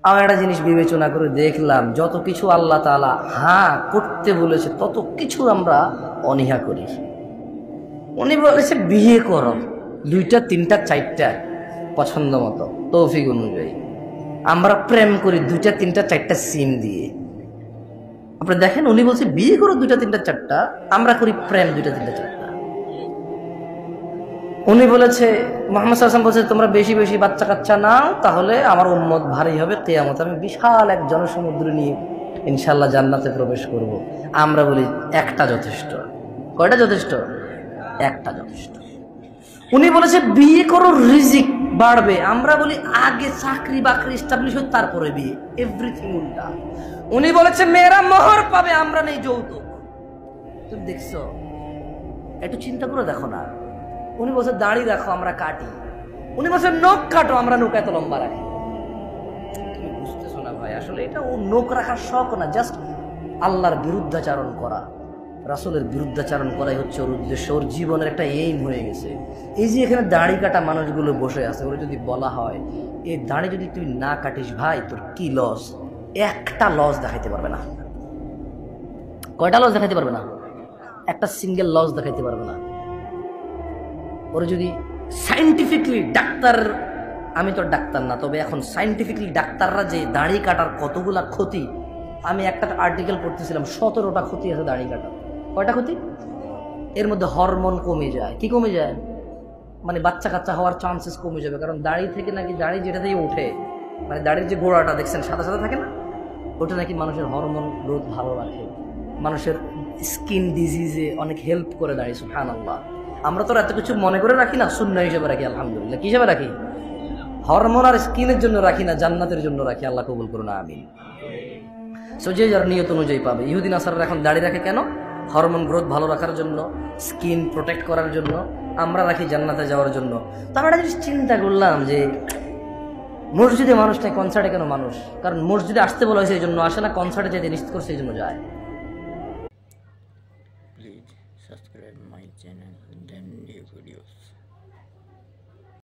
আমি একটা জিনিস বিবেচনা করে দেখলাম, যত কিছু আল্লাহ তাআলা হ্যাঁ করতে বলেছে তত কিছু আমরা অনীহা করি। উনি বলেছে বিয়ে করো, 2টা 3টা 4টা পছন্দ মতো তৌফিক অনুযায়ী। আমরা প্রেম করি 2টা 3টা 4টা সিম দিয়ে। আপনি দেখেন, উনি বলছে বিয়ে করো 2টা 3টা 4টা, আমরা করি প্রেম 2টা 3টা 4টা। উনি বলেছে, মুহাম্মদ সাল্লাল্লাহু আলাইহি ওয়াসাল্লাম বলছে তোমরা বেশি বেশি বাচ্চা কাচ্চা নাও, তাহলে আমার উম্মত ভারী হবে, কিয়ামতে আমি বিশাল এক জনসমুদ্র নিয়ে ইনশাআল্লাহ জান্নাতে প্রবেশ করব। আমরা বলি একটা যথেষ্ট। কয়টা যথেষ্ট? একটা যথেষ্ট। উনি বলেছে বিয়ে করো রিজিক বাড়বে, আমরা বলি আগে চাকরি বাকরি এস্টাবলিশ হয় তারপরে বিয়ে। এভরিথিং উল্টা। উনি বলেছে মেয়েরা মোহর পাবে, আমরা নেই যৌতুক। তুমি দেখছো? একটু চিন্তা করে দেখো না। উনি বলছে দাড়ি রাখো, আমরা কাটি। উনি বলছে নখ কাটো, আমরা নখ এত লম্বা রাখি। তুমি বুঝতেছো না ভাই, আসলে এটা ও নখ রাখার শখ না, জাস্ট আল্লাহর বিরুদ্ধাচারণ করা, রাসূলের বিরুদ্ধাচারণ করাই হচ্ছে ওর উদ্দেশ্য। ওর জীবনের একটা এইম হয়ে গেছে। এই যে এখানে দাড়ি কাটা মানুষগুলো বসে আছে, ওরা যদি বলা হয় এই দাড়ি যদি তুই না কাটিস ভাই তোর কি লস, একটা লস দেখাইতে পারবে না। কয়টা লস দেখাইতে পারবে না? একটা সিঙ্গেল লস দেখাইতে পারবে না। ওরা যদি সাইন্টিফিকলি ডাক্তার, আমি তো ডাক্তার না, তবে এখন সাইন্টিফিকলি ডাক্তাররা যে দাড়ি কাটার কতগুলা ক্ষতি, আমি একটা আর্টিকেল পড়তেছিলাম, 17টা ক্ষতি আছে দাড়ি কাটার। কয়টা ক্ষতি? এর মধ্যে হরমোন কমে যায়। কি কমে যায়? মানে বাচ্চা কাচ্চা হওয়ার চান্সেস কমে যাবে, কারণ দাড়ি থেকে নাকি, দাড়ি যেটা থেকে ওঠে, মানে দাড়ির যে গোড়াটা দেখছেন সাদা সাদা থাকে না, ওটা নাকি মানুষের হরমোন গ্রোথ ভালো রাখে, মানুষের স্কিন ডিজিজে অনেক হেল্প করে দাঁড়িয়ে। সুবহানাল্লাহ। আমরা তো এত কিছু মনে করে রাখি না, সুন্নাহ হিসেবে রাখি। আলহামদুলিল্লাহ। কি হিসেবে রাখি? হরমোন আর স্কিনের জন্য রাখি না, জান্নাতের জন্য রাখি। আল্লাহ কবুল করুন, আমিন। সো যে যার নিয়ত অনুযায়ী পাবে। ইহুদি নাসারারা এখন দাড়ি রাখে কেন? হরমোন গ্রোথ ভালো রাখার জন্য, স্কিন প্রোটেক্ট করার জন্য। আমরা রাখি জান্নাতে যাওয়ার জন্য। তো আমরা একটা জিনিস চিন্তা করলাম যে মসজিদে মানুষ নাই, কনসার্টে কেন মানুষ? কারণ মসজিদে আসতে বলা হয়েছে এই জন্য আসে না, কনসার্টে যেতে নিশ্চিত করছে এই জন্য যায়। Please subscribe my channel and new videos.